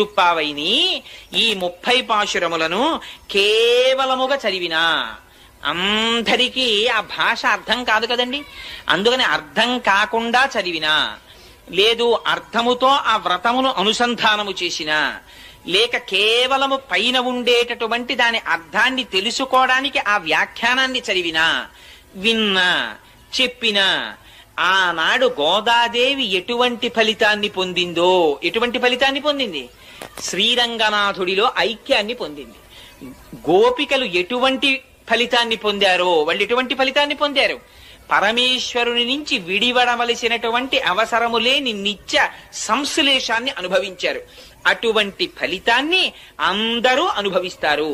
తిరుప్పావైని ఈ 30 పాశురములను కేవలముగా చదివినా అందరికీ ఆ భాష అర్థం కాదు కదండి. అందుకని అర్థం కాకుండా చదివినా, లేదు అర్థముతో ఆ వ్రతమును అనుసంధానము చేసినా, లేక కేవలము పైన ఉండేటటువంటి దాని అర్థాన్ని తెలుసుకోవడానికి ఆ వ్యాఖ్యానాన్ని చదివినా, విన్నా, చెప్పినా, ఆనాడు గోదాదేవి ఎటువంటి ఫలితాన్ని పొందిందో, ఎటువంటి ఫలితాన్ని పొందింది? శ్రీరంగనాథుడిలో ఐక్యాన్ని పొందింది. గోపికలు ఎటువంటి ఫలితాన్ని పొందారో వాళ్ళు ఎటువంటి ఫలితాన్ని పొందారు? పరమేశ్వరుని నుంచి విడివడవలసినటువంటి అవసరము లేని నిత్య సంశ్లేషాన్ని అనుభవించారు. అటువంటి ఫలితాన్ని అందరూ అనుభవిస్తారు.